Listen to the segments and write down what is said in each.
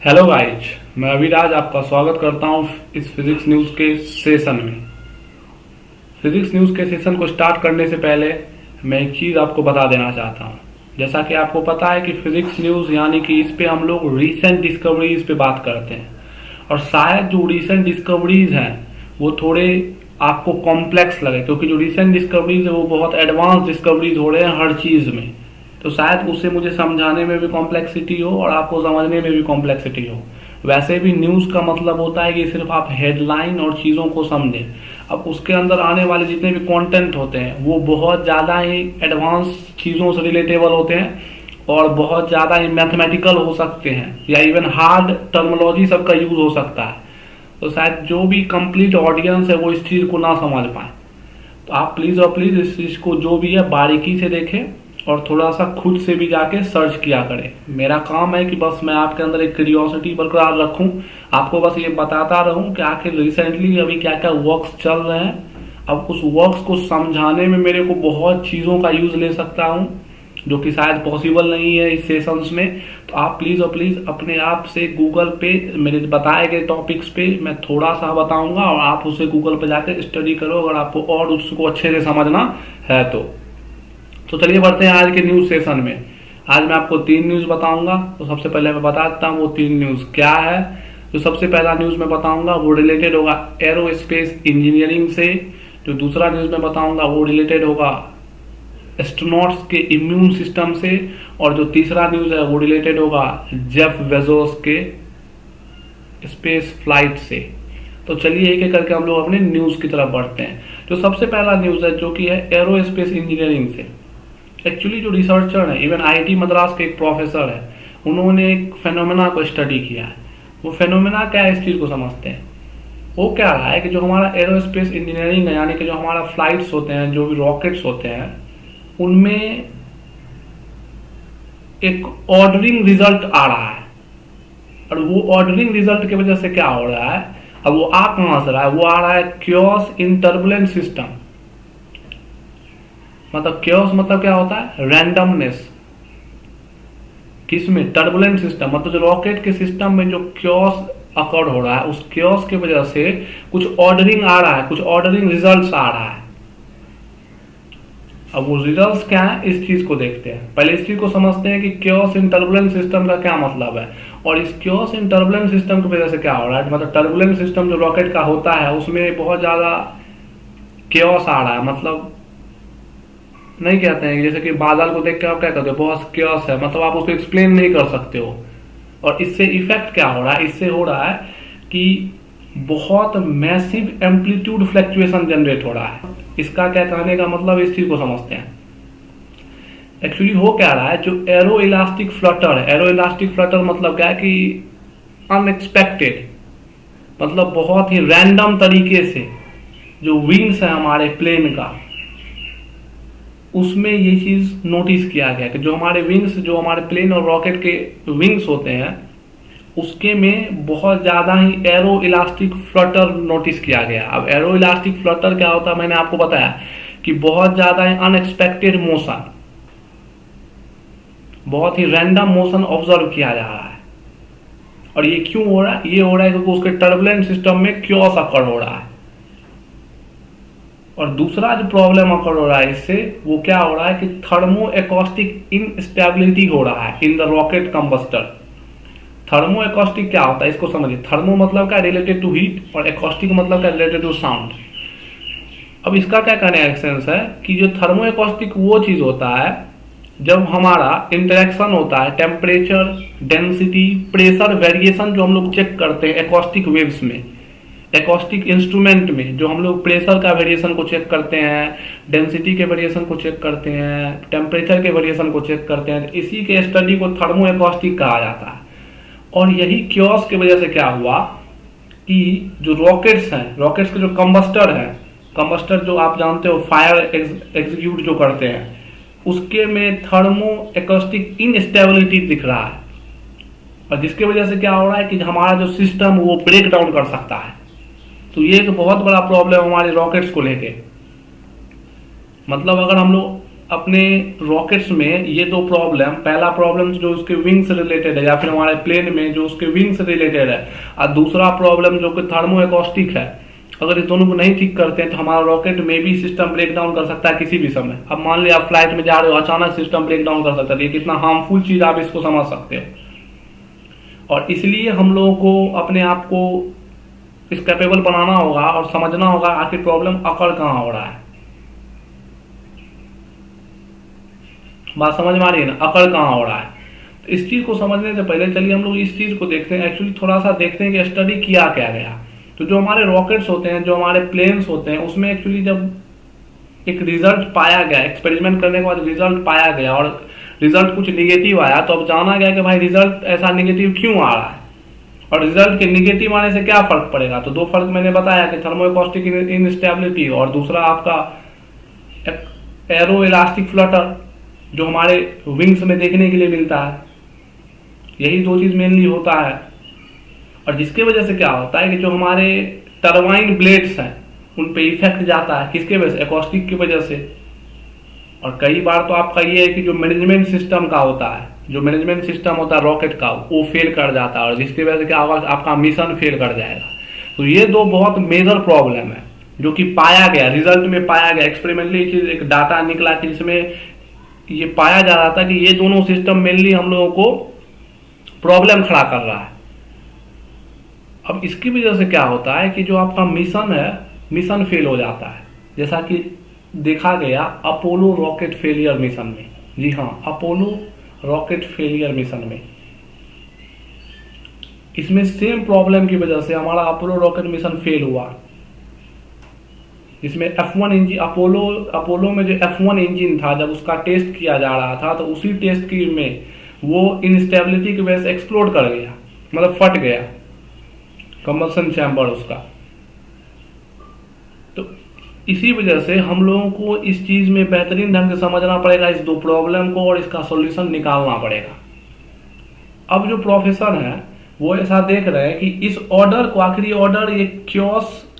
Hello guys, मैं अविराज आपका स्वागत करता हूं इस फिजिक्स न्यूज़ के सेशन में। फिजिक्स न्यूज़ के सेशन को स्टार्ट करने से पहले मैं एक चीज़ आपको बता देना चाहता हूं। जैसा कि आपको पता है कि फिजिक्स न्यूज़ यानी कि इस पे हम लोग रीसेंट डिस्कवरीज पे बात करते हैं, और शायद जो रीसेंट डिस्कवरीज हैं वो थोड़े आपको कॉम्प्लेक्स लगे, क्योंकि जो रीसेंट डिस्कवरीज है वो बहुत एडवांस डिस्कवरीज हो रहे हैं हर चीज़ में। तो शायद उससे मुझे समझाने में भी कॉम्प्लेक्सिटी हो और आपको समझने में भी कॉम्प्लेक्सिटी हो। वैसे भी न्यूज़ का मतलब होता है कि सिर्फ आप हेडलाइन और चीज़ों को समझें। अब उसके अंदर आने वाले जितने भी कंटेंट होते हैं वो बहुत ज़्यादा ही एडवांस चीज़ों से रिलेटेबल होते हैं और बहुत ज़्यादा ही मैथमेटिकल हो सकते हैं, या इवन हार्ड टर्मिनोलॉजी सबका यूज हो सकता है। तो शायद जो भी कंप्लीट ऑडियंस है वो इस चीज़ को ना समझ पाए। तो आप प्लीज़ और प्लीज़ इस चीज़ को जो भी है बारीकी से देखें और थोड़ा सा खुद से भी जाके सर्च किया करें। मेरा काम है कि बस मैं आपके अंदर एक क्यूरियोसिटी बरकरार रखूं, आपको बस ये बताता रहूं कि आखिर रिसेंटली अभी क्या क्या वर्क्स चल रहे हैं। अब उस वर्क्स को समझाने में मेरे को बहुत चीज़ों का यूज ले सकता हूं जो कि शायद पॉसिबल नहीं है इस सेशंस में। तो आप प्लीज़ और प्लीज़ अपने आप से गूगल पे मेरे बताए गए टॉपिक्स पे मैं थोड़ा सा बताऊंगा और आप उसे गूगल पे जाकर स्टडी करो अगर आपको और उसको अच्छे से समझना है तो चलिए बढ़ते हैं आज के न्यूज सेशन में। आज मैं आपको 3 न्यूज बताऊंगा। तो सबसे पहले मैं बता देता हूँ वो 3 न्यूज क्या है। जो सबसे पहला न्यूज मैं बताऊंगा वो रिलेटेड होगा एरोस्पेस इंजीनियरिंग से। जो दूसरा न्यूज मैं बताऊंगा वो रिलेटेड होगा एस्ट्रोनॉट्स के इम्यून सिस्टम से, और जो तीसरा न्यूज है वो रिलेटेड होगा जेफ बेजोस के स्पेस फ्लाइट से। तो चलिए एक एक करके हम लोग अपने न्यूज की तरफ बढ़ते हैं। जो सबसे पहला न्यूज है जो कि है एरोस्पेस इंजीनियरिंग से। एक्चुअली जो रिसर्चर है, इवन आईआईटी मद्रास के एक प्रोफेसर है, उन्होंने एक फेनोमेना को स्टडी किया है। वो फेनोमेना क्या है इस चीज को समझते हैं। वो क्या रहा है कि जो हमारा एरोस्पेस इंजीनियरिंग है, यानी कि जो हमारा फ्लाइट्स होते हैं, जो भी रॉकेट्स होते हैं, उनमें एक ऑर्डरिंग रिजल्ट आ रहा है। और वो ऑर्डरिंग रिजल्ट की वजह से क्या हो रहा है, अब वो आ कहां से रहा है, वो आ रहा है क्योस इन टर्बुलेंट सिस्टम। मतलब क्योस मतलब क्या होता है, रैंडमनेस। किसमें, टर्बुलेंट सिस्टम, मतलब जो रॉकेट के सिस्टम में जो क्योस अकॉर्ड हो रहा है, उस क्योस की वजह से कुछ ऑर्डरिंग आ रहा है, कुछ ऑर्डरिंग रिजल्ट्स आ रहा है। अब वो रिजल्ट्स क्या है इस चीज को देखते हैं। पहले इस चीज को समझते हैं कि क्योस इन टर्बुलेंट सिस्टम का क्या मतलब है, और इस क्योस इन टर्बुलेंट सिस्टम की वजह से क्या हो रहा है। मतलब टर्बुलेंट सिस्टम जो रॉकेट का होता है उसमें बहुत ज्यादा क्योस आ रहा है। मतलब नहीं कहते हैं जैसे कि बादल को देख के आप क्या कहते हो, बहुत क्योस है, मतलब आप उसको एक्सप्लेन नहीं कर सकते हो। और इससे इफेक्ट क्या हो रहा है, इससे हो रहा है कि बहुत मैसिव एम्पलीट्यूड फ्लक्चुएशन जनरेट हो रहा है। इसका क्या कहने का मतलब, इस चीज को समझते हैं। एक्चुअली हो क्या रहा है, जो एरो इलास्टिक फ्लटर है, एरो इलास्टिक फ्लटर मतलब क्या है कि अनएक्सपेक्टेड, मतलब बहुत ही रैंडम तरीके से जो विंग्स है हमारे प्लेन का, उसमें ये चीज नोटिस किया गया कि जो हमारे विंग्स, जो हमारे प्लेन और रॉकेट के विंग्स होते हैं, उसके में बहुत ज्यादा ही एरो इलास्टिक फ्लटर नोटिस किया गया। अब एरो इलास्टिक फ्लटर क्या होता है, मैंने आपको बताया कि बहुत ज्यादा अनएक्सपेक्टेड मोशन, बहुत ही रैंडम मोशन ऑब्जर्व किया जा रहा है। और ये क्यों हो रहा है, ये हो रहा है क्योंकि उसके टर्बुलेंट सिस्टम में क्योस अकर हो रहा है। और दूसरा जो प्रॉब्लम अकर हो रहा है इससे, वो क्या हो रहा है कि थर्मो एकॉस्टिक इनस्टेबिलिटी हो रहा है in the rocket combustor. Thermo acoustic क्या होता है इसको समझिए। थर्मो मतलब क्या, रिलेटेड टू हीट, और एकॉस्टिक मतलब क्या, रिलेटेड टू साउंड। अब इसका क्या कनेक्शन है कि जो थर्मो एकॉस्टिक वो चीज होता है जब हमारा इंटरेक्शन होता है टेम्परेचर, डेंसिटी, प्रेशर वेरिएशन, जो हम लोग चेक करते हैं एकॉस्टिक वेव्स में, एकॉस्टिक इंस्ट्रूमेंट में, जो हम लोग प्रेशर का वेरिएशन को चेक करते हैं, डेंसिटी के वेरिएशन को चेक करते हैं, टेम्परेचर के वेरिएशन को चेक करते हैं। इसी के स्टडी को थर्मो एकॉस्टिक कहा जाता है। और यही क्योस की वजह से क्या हुआ कि जो रॉकेट्स हैं, रॉकेट्स के जो कंबस्टर हैं, कंबस्टर जो आप जानते हो फायर एग्जीक्यूट जो करते हैं, उसके में थर्मो एकॉस्टिक इनस्टेबिलिटी दिख रहा है। और जिसकी वजह से क्या हो रहा है कि हमारा जो सिस्टम वो ब्रेक डाउन कर सकता है। तो ये एक बहुत बड़ा प्रॉब्लम हमारे रॉकेट्स को लेके। मतलब अगर हम लोग अपने रॉकेट्स में ये दो प्रॉब्लम, पहला प्रॉब्लम जो उसके विंग से रिलेटेड है या फिर हमारे प्लेन में जो उसके विंग से रिलेटेड है, और दूसरा प्रॉब्लम जो कि थर्मो एकॉस्टिक है, अगर इस दोनों को नहीं ठीक करते हैं तो हमारा रॉकेट में भी सिस्टम ब्रेक डाउन कर सकता है किसी भी समय। अब मान लिया आप फ्लाइट में जा रहे हो, अचानक सिस्टम ब्रेक डाउन कर सकता है, ये कितना हार्मफुल चीज आप इसको समझ सकते हो। और इसलिए हम लोगों को अपने आप को इस कैपेबल बनाना होगा और समझना होगा आखिर प्रॉब्लम अकड़ कहां हो रहा है। बात समझ में आ रही है ना, अकड़ कहां हो रहा है। तो इस चीज को समझने से पहले चलिए हम लोग इस चीज को देखते हैं, एक्चुअली थोड़ा सा देखते हैं कि स्टडी किया क्या गया। तो जो हमारे रॉकेट्स होते हैं, जो हमारे प्लेन्स होते हैं, उसमें एक्चुअली जब एक रिजल्ट पाया गया, एक्सपेरिमेंट करने के बाद रिजल्ट पाया गया और रिजल्ट कुछ निगेटिव आया, तो अब जाना गया कि भाई रिजल्ट ऐसा निगेटिव क्यों आ रहा है और रिजल्ट के निगेटिव आने से क्या फर्क पड़ेगा। तो दो फर्क मैंने बताया कि थर्मो एकॉस्टिक इनस्टेबिलिटी और दूसरा आपका एरो इलास्टिक फ्लटर जो हमारे विंग्स में देखने के लिए मिलता है। यही दो चीज मेनली होता है, और जिसके वजह से क्या होता है कि जो हमारे टरबाइन ब्लेड्स हैं उन पे इफेक्ट जाता है, किसके वजह से, एकॉस्टिक की वजह से। और कई बार तो आपका ये है कि जो मैनेजमेंट सिस्टम का होता है, जो मैनेजमेंट सिस्टम होता है रॉकेट का, वो फेल कर जाता है और जिसकी वजह से क्या होगा, आपका मिशन फेल कर जाएगा। तो ये दो बहुत मेजर प्रॉब्लम है जो कि पाया गया, रिजल्ट में पाया गया, एक्सपेरिमेंटली चीज एक डाटा निकला कि जिसमें ये पाया जा रहा था कि ये दोनों सिस्टम मेनली हम लोगों को प्रॉब्लम खड़ा कर रहा है। अब इसकी वजह से क्या होता है कि जो आपका मिशन है, मिशन फेल हो जाता है, जैसा कि देखा गया अपोलो रॉकेट फेलियर मिशन में। जी हाँ, अपोलो रॉकेट फेलियर मिशन में इसमें सेम प्रॉब्लम की वजह से हमारा अपोलो रॉकेट मिशन फेल हुआ। इसमें F1 इंजन, अपोलो में जो F1 इंजन था, जब उसका टेस्ट किया जा रहा था तो उसी टेस्ट की में वो इनस्टेबिलिटी की वजह से एक्सप्लोड कर गया, मतलब फट गया कंबशन चैम्बर उसका। तो इसी वजह से हम लोगों को इस चीज में बेहतरीन ढंग से समझना पड़ेगा, इस दो प्रॉब्लम को, और इसका सॉल्यूशन निकालना पड़ेगा। अब जो प्रोफेसर हैं वो ऐसा देख रहे हैं कि इस ऑर्डर को, आखिरी ऑर्डर ये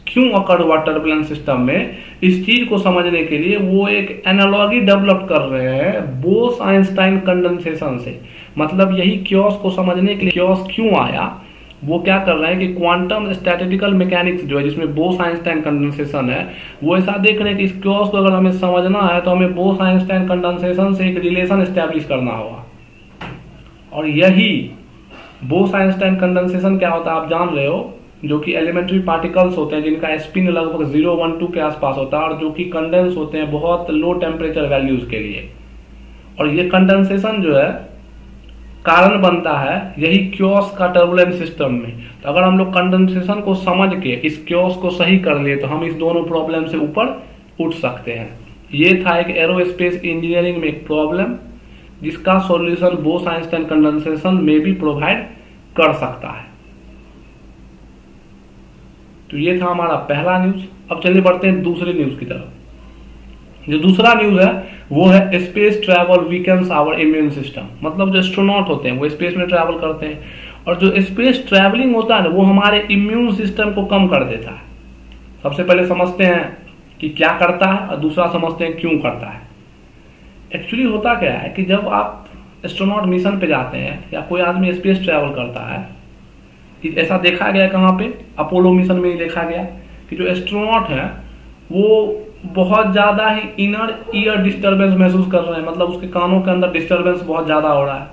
क्यों अकर हुआ टर्बुलेंट सिस्टम में, इस चीज को समझने के लिए वो एक एनालॉजी डेवलप कर रहे हैं बोस आइंस्टाइन कंडेंसेशन से। मतलब यही क्योस को समझने के लिए, क्योस क्यों आया, वो क्या कर रहे हैं कि क्वांटम स्टैटिस्टिकल मैकेनिक्स जो है, जिसमें बोस आइंस्टाइन कंडेंसेशन है, वो ऐसा देख रहे हैं कि इस क्योस को अगर हमें समझना है तो हमें बोस आइंस्टाइन कंडेंसेशन से एक रिलेशन एस्टेब्लिश करना होगा। और यही बोस आइंस्टाइन कंडेंसेशन क्या होता है आप जान रहे हो, जो कि एलिमेंट्री पार्टिकल्स होते हैं जिनका स्पिन लगभग 012 के आसपास होता है और जो कि कंडेंस होते हैं बहुत लो टेम्परेचर वैल्यूज के लिए। और ये कंडेंसेशन जो है कारण बनता है यही क्योस का टर्बुलेंट सिस्टम में। तो अगर हम लोग कंडेंसेशन को समझ के इस क्योस को सही कर लिए तो हम इस दोनों प्रॉब्लम से ऊपर उठ सकते हैं। ये था एक एरोस्पेस इंजीनियरिंग में एक प्रॉब्लम जिसका सॉल्यूशन बोस आइंस्टाइन कंडेंसेशन में भी प्रोवाइड कर सकता है। तो ये था हमारा पहला न्यूज। अब चलिए बढ़ते हैं दूसरे न्यूज की तरफ। जो दूसरा न्यूज है वो है space travel weakens our immune system. मतलब जो एस्ट्रोनॉट होते हैं वो स्पेस में ट्रैवल करते हैं और जो स्पेस ट्रैवलिंग होता है ना वो हमारे इम्यून सिस्टम को कम कर देता है। सबसे पहले समझते हैं कि क्या करता है और दूसरा समझते हैं क्यों करता है। एक्चुअली होता क्या है कि जब आप एस्ट्रोनॉट मिशन पे जाते हैं या कोई आदमी स्पेस ट्रैवल करता है, ऐसा देखा गया कहाँ पे, अपोलो मिशन में ही देखा गया कि जो एस्ट्रोनॉट है वो बहुत ज्यादा ही इनर ईयर डिस्टर्बेंस महसूस कर रहे हैं। मतलब उसके कानों के अंदर डिस्टर्बेंस बहुत ज्यादा हो रहा है,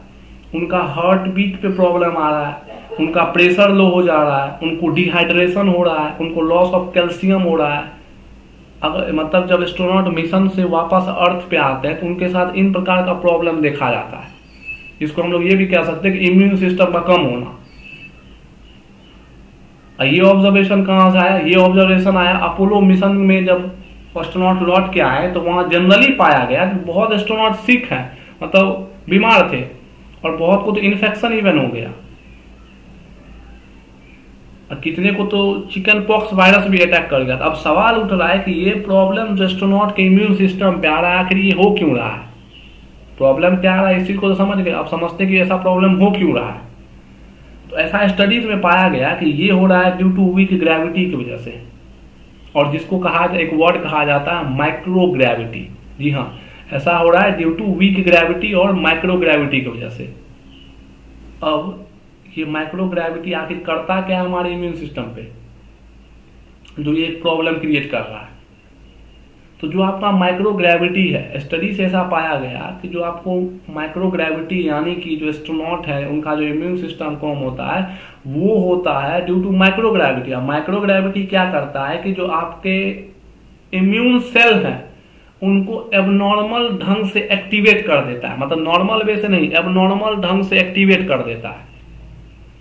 उनका हार्ट बीट पे प्रॉब्लम आ रहा है, उनका प्रेशर लो हो जा रहा है, उनको डिहाइड्रेशन हो रहा है, उनको लॉस ऑफ कैल्शियम हो रहा है। अगर मतलब जब एस्ट्रोनॉट मिशन से वापस अर्थ पे आते हैं तो उनके साथ इन प्रकार का प्रॉब्लम देखा जाता है, जिसको हम लोग ये भी कह सकते हैं कि इम्यून सिस्टम का कम होना। ये ऑब्जर्वेशन कहाँ से आया? ये ऑब्जर्वेशन आया अपोलो मिशन में। जब एस्ट्रोनॉट लौट के आए तो वहां जनरली पाया गया कि बहुत एस्ट्रोनॉट सिक हैं, मतलब बीमार थे और बहुत को तो इन्फेक्शन इवन हो गया और कितने को तो चिकन पॉक्स वायरस भी अटैक कर गया। अब सवाल उठ रहा है कि ये प्रॉब्लम जो एस्ट्रोनॉट के इम्यून सिस्टम पे आ रहा है आखिर ये हो क्यों रहा है? प्रॉब्लम क्या आ रहा है इस चीज को तो समझ गए। आप समझते कि ऐसा प्रॉब्लम हो क्यों रहा है। तो ऐसा स्टडीज में पाया गया कि ये हो रहा है ड्यू टू वीक ग्रेविटी की वजह से, और जिसको कहा एक वर्ड कहा जाता है माइक्रो ग्रेविटी। जी हाँ, ऐसा हो रहा है ड्यू टू वीक ग्रेविटी और माइक्रो ग्रेविटी की वजह से। अब ये माइक्रो ग्रेविटी आखिर करता क्या है हमारे इम्यून सिस्टम पे, जो ये प्रॉब्लम क्रिएट कर रहा है। तो जो आपका माइक्रो ग्रेविटी है, स्टडी से ऐसा पाया गया कि जो आपको माइक्रो ग्रेविटी यानी कि जो एस्ट्रोनॉट है उनका जो इम्यून सिस्टम कम होता है वो होता है due to microgravity. Microgravity क्या करता है कि जो आपके इम्यून सेल हैं उनको एबनॉर्मल ढंग से एक्टिवेट कर देता है, मतलब नॉर्मल वे से नहीं, एबनॉर्मल ढंग से एक्टिवेट कर देता है,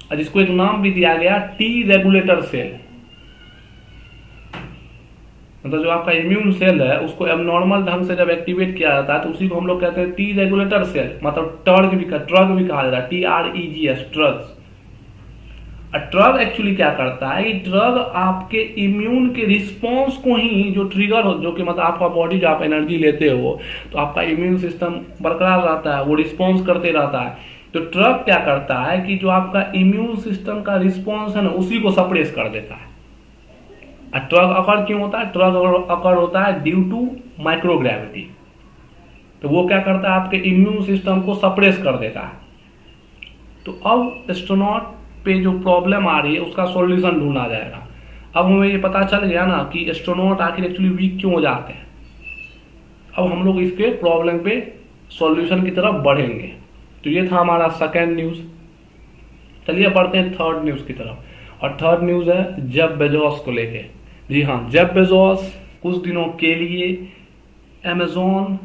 और जिसको एक नाम भी दिया गया टी रेगुलेटर सेल। मतलब जो आपका इम्यून सेल है उसको एबनॉर्मल ढंग से जब एक्टिवेट किया जाता है तो उसी को हम लोग कहते हैं टी रेगुलेटर सेल, मतलब ट्रग भी कहा जाता है, TREGS, ट्रग्स। ड्रग एक्चुअली क्या करता है, ड्रग आपके इम्यून के रिस्पॉन्स को ही जो ट्रिगर हो, जो कि मतलब आपका बॉडी जो आप एनर्जी लेते हो तो आपका इम्यून सिस्टम बरकरार रहता है, वो रिस्पॉन्स करते रहता है। तो ड्रग क्या करता है कि जो आपका इम्यून सिस्टम का रिस्पॉन्स है ना उसी को सप्रेस कर देता है। ड्रग अकर क्यों होता है, ड्रग अकर होता है ड्यू टू माइक्रो ग्रेविटी। तो वो क्या करता है आपके इम्यून सिस्टम को सप्रेस कर देता है। तो अब एस्ट्रोनॉट पे जो प्रॉब्लम आ रही है उसका सॉल्यूशन ढूंढा जाएगा। अब हमें ये पता चल गया ना कि एस्ट्रोनॉट आखिर एक्चुअली वीक क्यों हो जाते हैं। अब हम लोग इसके प्रॉब्लम पे सॉल्यूशन की तरफ बढ़ेंगे। तो ये था हमारा सेकेंड न्यूज। चलिए बढ़ते हैं थर्ड न्यूज की तरफ, और थर्ड न्यूज है जेफ बेजोस को लेके। जी हाँ, जेफ बेजोस कुछ दिनों के लिए अमेजोन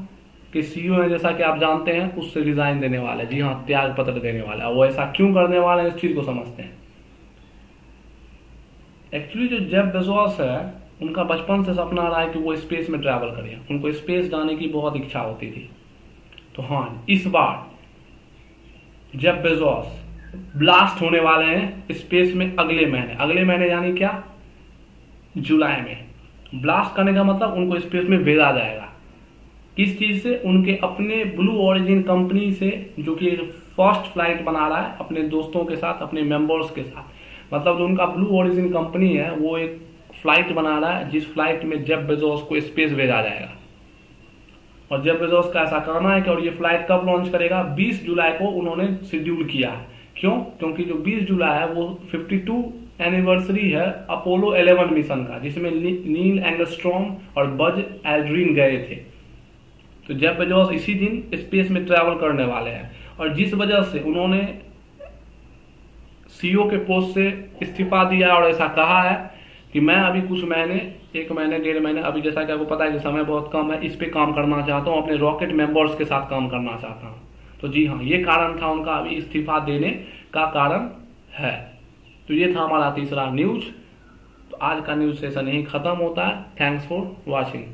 के CEO है, जैसा कि आप जानते हैं, उससे रिजाइन देने वाले। जी हाँ, त्याग पत्र देने वाला। वो ऐसा क्यों करने वाले हैं इस चीज को समझते हैं। एक्चुअली जो जेफ बेजोस है उनका बचपन से सपना रहा है कि वो स्पेस में ट्रैवल करें, उनको स्पेस जाने की बहुत इच्छा होती थी। तो हाँ, इस बार जेफ बेजोस ब्लास्ट होने वाले हैं स्पेस में अगले महीने यानी क्या, जुलाई में। ब्लास्ट करने का मतलब उनको स्पेस में भेजा जाएगा। किस चीज से, उनके अपने ब्लू ओरिजिन कंपनी से, जो कि फर्स्ट फ्लाइट बना रहा है अपने दोस्तों के साथ, अपने मेंबर्स के साथ। मतलब जो उनका ब्लू ओरिजिन कंपनी है वो एक फ्लाइट बना रहा है जिस फ्लाइट में जेफ बेजोस को स्पेस भेजा जाएगा। और जेफ बेजोस का ऐसा कहना है कि और ये फ्लाइट कब लॉन्च करेगा, 20 जुलाई को उन्होंने शेड्यूल किया है। क्यों, क्योंकि जो 20 जुलाई है वो 52 एनिवर्सरी है अपोलो 11 मिशन का, जिसमें नील एंगस्ट्रॉम और बज एल्ड्रिन गए थे। तो जेफ बेजोस इसी दिन स्पेस में ट्रैवल करने वाले हैं, और जिस वजह से उन्होंने CEO के पोस्ट से इस्तीफा दिया और ऐसा कहा है कि मैं अभी कुछ महीने, 1 महीने 1.5 महीने, अभी जैसा कि आपको पता है कि समय बहुत कम है, इस पे काम करना चाहता हूँ, अपने रॉकेट मेंबर्स के साथ काम करना चाहता हूँ। तो जी हाँ, ये कारण था उनका अभी इस्तीफा देने का कारण है। तो ये था हमारा तीसरा न्यूज। तो आज का न्यूज सेशन यही खत्म होता है। Thanks for watching.